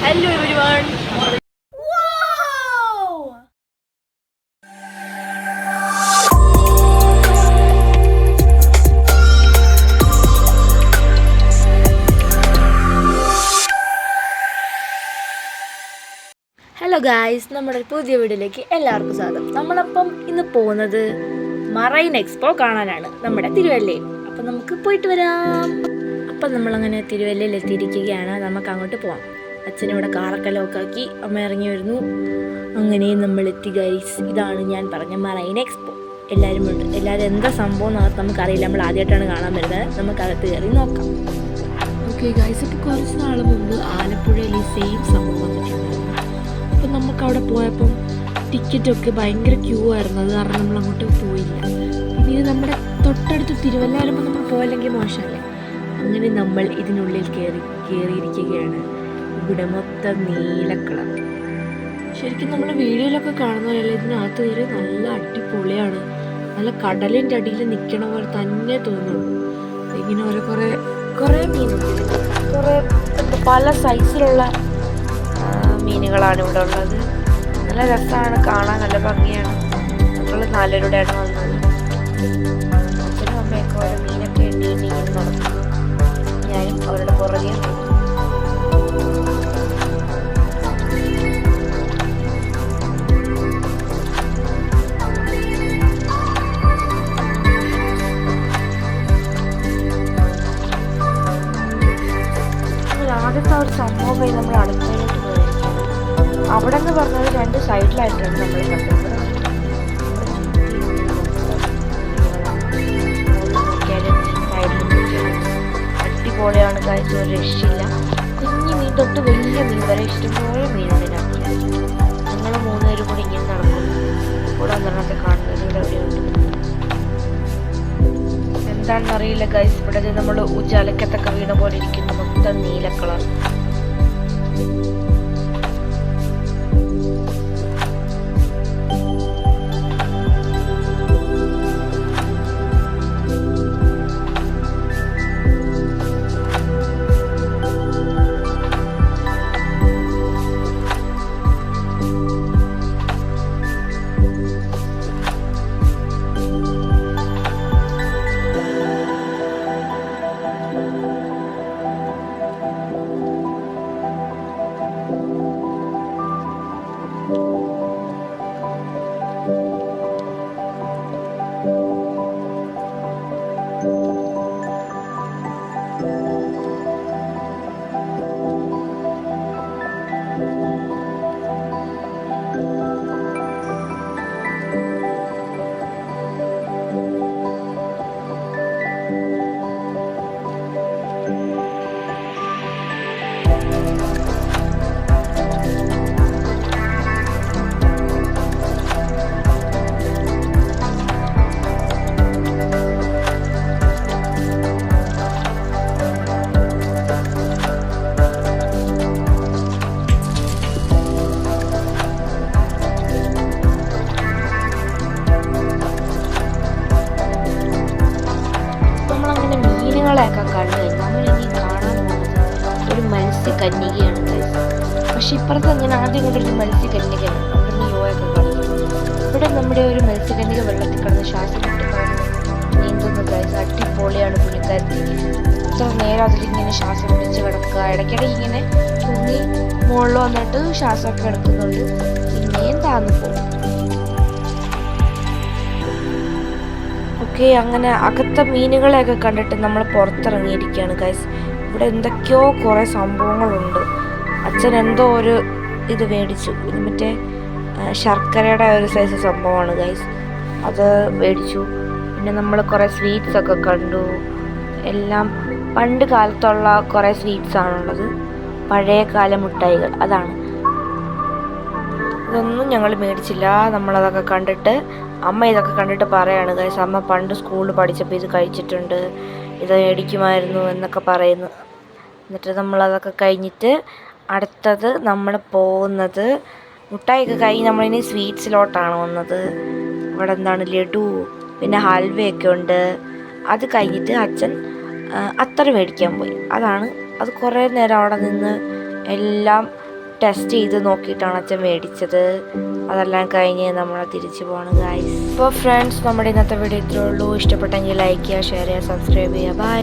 Hello everyone. Hello guys, നമ്മുടെ പുതിയ വീഡിയോയിലേക്ക് എല്ലാവർക്കും സ്വാഗതം. നമ്മളപ്പം ഇന്ന് പോകുന്നത് മറൈൻ എക്സ്പോ കാണാനാണ്, നമ്മുടെ തിരുവല്ലയിൽ. അപ്പം നമുക്ക് പോയിട്ട് വരാം. അപ്പം നമ്മളങ്ങനെ തിരുവല്ലയിൽ എത്തിയിരിക്കുകയാണ്. നമുക്ക് അങ്ങോട്ട് പോകാം. അച്ഛനിവിടെ കാറൊക്കെ ലോക്കാക്കി, അമ്മ ഇറങ്ങി വരുന്നു. അങ്ങനെ നമ്മൾ എത്തി ഗൈസ്. ഇതാണ് ഞാൻ പറഞ്ഞ മറൈൻ എക്സ്പോ. എല്ലാവരും ഉണ്ട്. എല്ലാവരും എന്താ സംഭവം എന്ന് നമുക്കറിയില്ല. നമ്മൾ ആദ്യമായിട്ടാണ് കാണാൻ വരുന്നത്. നമുക്കകത്ത് കയറി നോക്കാം. ഓക്കെ ഗൈസ്, ഇപ്പോൾ കുറച്ച് നാൾ മുമ്പ് ആലപ്പുഴയിൽ ഈ സെയിം സംഭവം വന്നിട്ടുണ്ടായിരുന്നു. അപ്പം നമുക്ക് അവിടെ പോയപ്പം ടിക്കറ്റൊക്കെ ഭയങ്കര ക്യൂ ആയിരുന്നു. അത് കാരണം നമ്മൾ അങ്ങോട്ട് പോയില്ല. പിന്നെ ഇത് നമ്മുടെ തൊട്ടടുത്ത് തിരുവല്ല വരുമ്പോൾ നമ്മൾ പോയില്ലെങ്കിൽ മോശമല്ലേ. അങ്ങനെ നമ്മൾ ഇതിനുള്ളിൽ കയറിയിരിക്കുകയാണ്. ഇവിടെ മൊത്തം നീല കളർ. ശരിക്കും നമ്മൾ വീഡിയോയിലൊക്കെ കാണുന്ന പോലെയല്ല, ഇതിനകത്ത് കയറി നല്ല അടിപൊളിയാണ്. നല്ല കടലിൻ്റെ അടിയിൽ നിൽക്കണ പോലെ തന്നെ തോന്നുള്ളൂ. ഇങ്ങനെ കുറേ മീനുണ്ട്. കുറേ പല സൈസിലുള്ള മീനുകളാണ് ഇവിടെ ഉള്ളത്. നല്ല രസമാണ് കാണാൻ, നല്ല ഭംഗിയാണ്. നമ്മൾ 4 പേരുടെയാണ് വന്നത്. അച്ഛനും അമ്മയൊക്കെ ഓരോ മീനൊക്കെ എണ്ണി നടന്നു. ഞാനും അവരുടെ പുറകെ ആദ്യത്തെ ഒരു സംഭവമായി നമ്മൾ അടുത്തയിലോട്ട് പോയിരിക്കുകയാണ്. അവിടെ എന്ന് പറഞ്ഞത് 2 സൈഡിലായിട്ടാണ് നമ്മൾ കണ്ടത്. അടിപൊളിയാണ് കാഴ്ച, ഒരു രക്ഷയില്ല. കുഞ്ഞു മീൻ തൊട്ട് വലിയ മീൻ വരെ ഇഷ്ടംപോലെ മീനുണ്ട്. ഞങ്ങൾ 3 പേരും കൂടി ഇങ്ങനെ നടക്കുന്നു. കൂടെ ഒന്നെണ്ണത്തെ കാണുന്നത് ഇവിടെ എവിടെയുണ്ട്. എന്താണെന്നറിയില്ല ഗൈസ്. ഇവിടെ നമ്മൾ ഉജാലക്കത്തൊക്കെ വീണ പോലെ ഇരിക്കുന്നു. മൊത്തം നീല കളർ. ഒക്കെ കണ്ടു കഴിഞ്ഞാൽ നമ്മളിനി കാണാൻ പോകുന്നത് ഒരു മത്സ്യകന്യകയാണ് ഗൈസ്. പക്ഷെ ഇപ്പുറത്ത് ഞാൻ ആദ്യം കൊണ്ടൊരു മത്സ്യകന്യകയാണ്. അവിടെ നിന്ന് യോഗയൊക്കെ കളിക്കും. ഇവിടെ നമ്മുടെ ഒരു മത്സ്യകന്യക വെള്ളത്തിൽ കിടന്ന് ശ്വാസം നീന്തുന്ന ഗൈസ്. അടിപൊളിയാണ് പുള്ളിക്കാരത്തി. ഇത്ര നേരം അതിലിങ്ങനെ ശ്വാസം പിടിച്ച് കിടക്കുക. ഇടയ്ക്കിടയ്ക്ക് ഇങ്ങനെ തൂങ്ങി മുകളിൽ വന്നിട്ട് ശ്വാസമൊക്കെ എടുക്കുന്നുണ്ട്. പിന്നെയും താന്നു പോകും. അങ്ങനെ അകത്തെ മീനുകളെയൊക്കെ കണ്ടിട്ട് നമ്മൾ പുറത്തിറങ്ങിയിരിക്കുകയാണ് ഗൈസ്. ഇവിടെ എന്തൊക്കെയോ കുറേ സംഭവങ്ങളുണ്ട്. അച്ഛൻ എന്തോ ഒരു ഇത് മേടിച്ചു. ഇത് മറ്റേ ശർക്കരയുടെ ഒരു സൈസ് സംഭവമാണ് ഗൈസ്. അത് മേടിച്ചു. പിന്നെ നമ്മൾ കുറേ സ്വീറ്റ്സ് ഒക്കെ കണ്ടു. എല്ലാം പണ്ട് കാലത്തുള്ള കുറേ സ്വീറ്റ്സ് ആണുള്ളത്. പഴയ കാല മിഠായികൾ അതാണ്. ഇതൊന്നും ഞങ്ങൾ മേടിച്ചില്ല. നമ്മളതൊക്കെ കണ്ടിട്ട് അമ്മ ഇതൊക്കെ കണ്ടിട്ട് പറയാണ് ഗൈസ്, അമ്മ പണ്ട് സ്കൂളിൽ പഠിച്ചപ്പോൾ ഇത് കഴിച്ചിട്ടുണ്ട്, ഇത് മേടിക്കുമായിരുന്നു എന്നൊക്കെ പറയുന്നു. എന്നിട്ട് നമ്മളതൊക്കെ കഴിഞ്ഞിട്ട് അടുത്തത് നമ്മൾ പോകുന്നത് മുട്ടായിയൊക്കെ കഴിഞ്ഞ് നമ്മളിനി സ്വീറ്റ്സിലോട്ടാണ് വന്നത്. ഇവിടെ എന്താണ് ലഡു, പിന്നെ ഹൽവയൊക്കെ ഉണ്ട്. അത് കഴിഞ്ഞിട്ട് അച്ഛൻ അത്തർ മേടിക്കാൻ പോയി. അത് കുറേ നേരം അവിടെ നിന്ന് എല്ലാം ടെസ്റ്റ് ചെയ്ത് നോക്കിയിട്ടാണ് അച്ഛൻ മേടിച്ചത്. അതെല്ലാം കഴിഞ്ഞ് നമ്മൾ തിരിച്ചു പോകണം ഗൈസ്. അപ്പോൾ ഫ്രണ്ട്സ്, നമ്മുടെ ഇന്നത്തെ വീഡിയോ ഇത്രേ ഉള്ളൂ. ഇഷ്ടപ്പെട്ടെങ്കിൽ ലൈക്ക് ചെയ്യുക, ഷെയർ ചെയ്യുക, സബ്സ്ക്രൈബ് ചെയ്യുക. ബൈ.